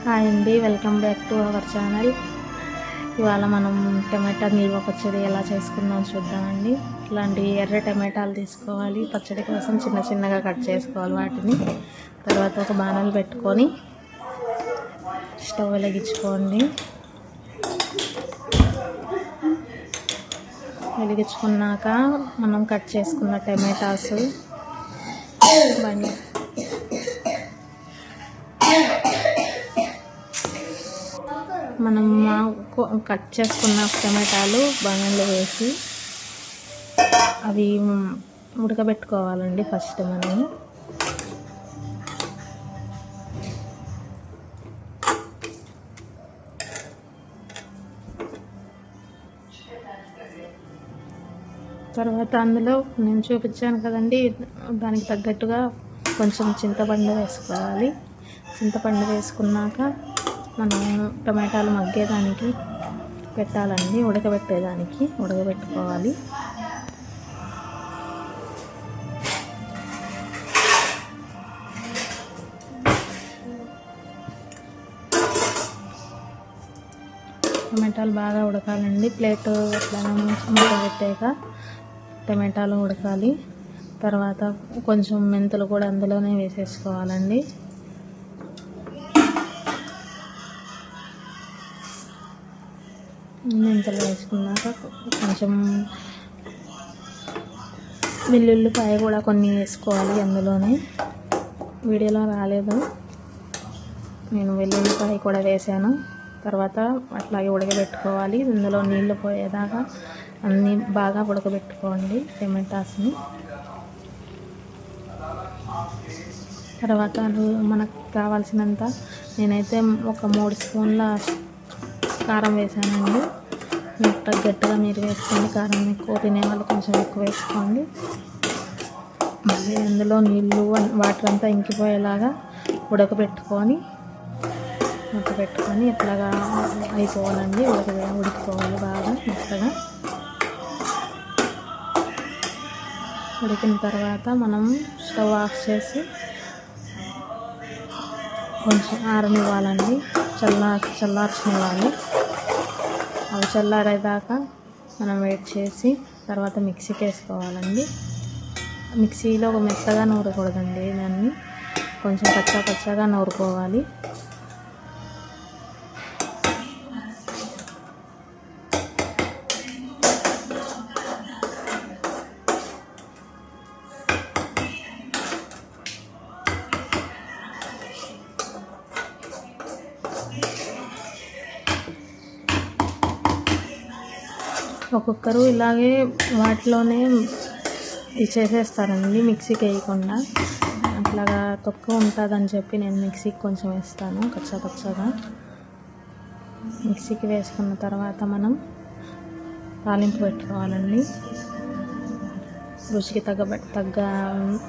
Hi అండి, welcome back to our channel. ఇవాళ మనం టమాటా నిల్వ పచ్చడి ఎలా చేసుకుందాం చూద్దామండి. ఇట్లాంటి ఎర్ర టమాటాలు తీసుకోవాలి. పచ్చడి కోసం చిన్న చిన్నగా కట్ చేసుకోవాలి వాటిని. తర్వాత ఒక బాణలు పెట్టుకొని స్టవ్ వెలిగించుకోండి. వెలిగించుకున్నాక మనం కట్ చేసుకున్న టమాటాస్ మనం కట్ చేసుకున్న టమాటాలు బాణంలో వేసి అవి ఉడకబెట్టుకోవాలండి. ఫస్ట్ మనం తర్వాత అందులో నేను చూపించాను కదండి, దానికి తగ్గట్టుగా కొంచెం చింతపండు వేసుకోవాలి. చింతపండు వేసుకున్నాక మనం టమాటాలు మగ్గేదానికి పెట్టాలండి, ఉడకబెట్టుకోవాలి. టమాటాలు బాగా ఉడకాలండి. ప్లేట్ పెట్టాక టమాటాలు ఉడకాలి. తర్వాత కొంచెం మెంతులు కూడా అందులోనే వేసేసుకోవాలండి. మెంతులు వేసుకున్నాక కొంచెం వెల్లుల్లిపాయ కూడా కొన్ని వేసుకోవాలి. అందులోనే వీడియోలో రాలేదు, నేను వెల్లుల్లిపాయ కూడా వేసాను. తర్వాత అట్లాగే ఉడకబెట్టుకోవాలి. ఇందులో నీళ్లు పోయేదాకా అన్నీ బాగా ఉడకబెట్టుకోండి టమాటాస్ని. తర్వాత మనకు కావాల్సినంత నేనైతే ఒక 3 స్పూన్ల కారం వేసానండి. మీకు తగ్గట్టుగా మీరు వేసుకోండి. కారం ఎక్కువ తినేవాళ్ళు కొంచెం ఎక్కువ వేసుకోండి. మళ్ళీ అందులో నీళ్ళు వాటర్ అంతా ఇంకిపోయేలాగా ఉడకబెట్టుకొని ఎట్లాగా అయిపోవాలండి. ఉడికిపోవాలి బాగా మెత్తగా. ఉడికిన తర్వాత మనం స్టవ్ ఆఫ్ చేసి కొంచెం ఆరనివ్వాలండి. చల్లార్చనివ్వాలి. అవి చల్లారేదాకా మనం వెయిట్ చేసి తర్వాత మిక్సీకి వేసుకోవాలండి. మిక్సీలో మెత్తగా నూరకూడదండి, దాన్ని కొంచెం పచ్చగా నూరుకోవాలి. ఒక్కొక్కరు ఇలాగే వాటిలోనే చేసేస్తారండి, మిక్సీకి వేయకుండా. అట్లాగా తొక్కు ఉంటుందని చెప్పి నేను మిక్సీకి కొంచెం వేస్తాను పచ్చగా. మిక్సీకి వేసుకున్న తర్వాత మనం తాలింపు పెట్టుకోవాలండి. రుచికి తగ్గ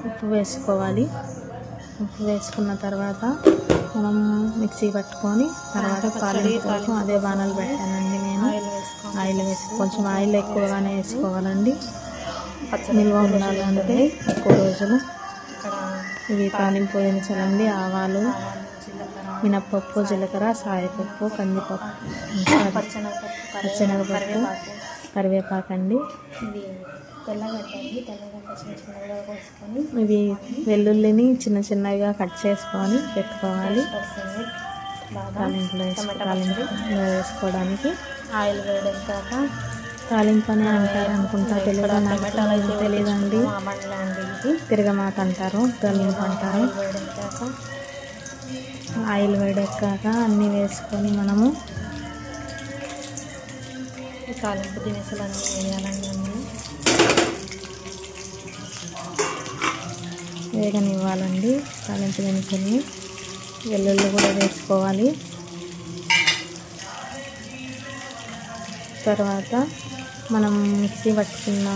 ఉప్పు వేసుకోవాలి. ఉప్పు వేసుకున్న తర్వాత మనం మిక్సీ పట్టుకొని తర్వాత తాలింపు కోసం అదే బాణాలు పెట్టానండి నేను. ఆయిల్ కొంచెం ఆయిల్ ఎక్కువగానే వేసుకోవాలండి, నిల్వ ఉండాలంటే ఎక్కువ రోజులు. ఇవి తాలింపు దినుసులండి: ఆవాలు, మినప్పప్పు, జీలకర్ర, సాయపప్పు, కందిపప్పు, పచ్చెనగపప్పు, కరివేపాకండి. ఇవి వెల్లుల్లిని చిన్నగా కట్ చేసుకొని పెట్టుకోవాలి. తాలింపులో వేసుకోవడానికి ఆయిల్ వేడెక్కాక తాలింపు అని అంటారు అనుకుంటా, తెలుగులో నాకు తెలియదండి. తిరగమాత అంటారు, తాలింపు అంటారు. ఆయిల్ వేడెక్కాక అన్నీ వేసుకొని మనము తాలింపు దినుసులు అన్నీ వేయాలండి. వేగనివ్వాలండి తాలింపు దినుసుల్ని. వెల్లుల్లి కూడా వేసుకోవాలి. తర్వాత మనం మిక్సీ పట్టుకున్న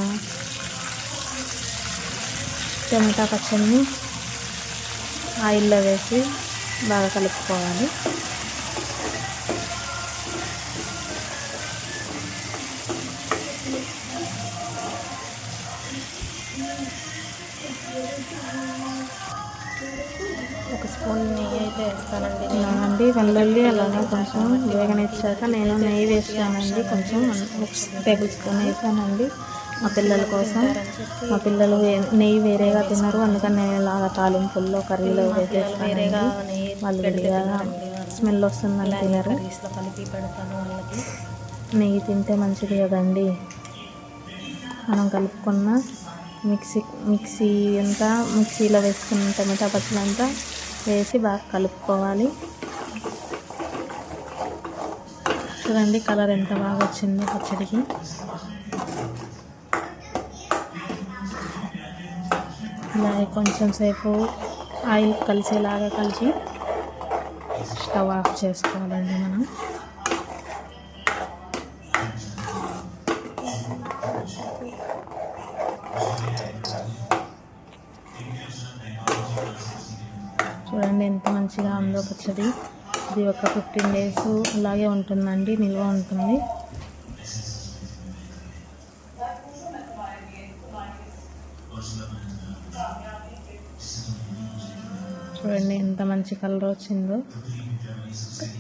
టమాటా పచ్చడిని ఆయిల్లో వేసి బాగా కలుపుకోవాలి. 1 స్పూన్ నెయ్యి అయితే వేస్తానండి. ఇలాగండి వెల్లుల్లి అలాగా కొంచెం వేగనిచ్చాక నేను నెయ్యి వేసానండి. కొంచెం 1 టేబుల్ స్పూన్ వేసానండి మా పిల్లల కోసం. మా పిల్లలు నెయ్యి వేరేగా తినరు, అందుకని నేను ఇలాగ తాలింపుల్లో కర్రీలో వేసేస్తానండి. వాళ్ళు విడిగా స్మెల్ వస్తుందని తినరు. కలిపి పెడతాను వాళ్ళకి. నెయ్యి తింటే మంచిది కదండి. మనం కలుపుకున్న మిక్సీలో వేసుకున్న టమాటా పచ్చలంతా వేసి బాగా కలుపుకోవాలి. చూడండి కలర్ ఎంత బాగా వచ్చిందో పచ్చడికి. ఇలాగే కొంచెం సేపు ఆయిల్ కలిసేలాగా కలిపి స్టవ్ ఆఫ్ చేసుకోవాలండి మనం. చూడండి ఎంత మంచిగా ఉందో పచ్చడి. ఇది ఒక 15 days అలాగే ఉంటుందండి, నిల్వ ఉంటుంది. చూడండి ఎంత మంచి కలర్ వచ్చిందో.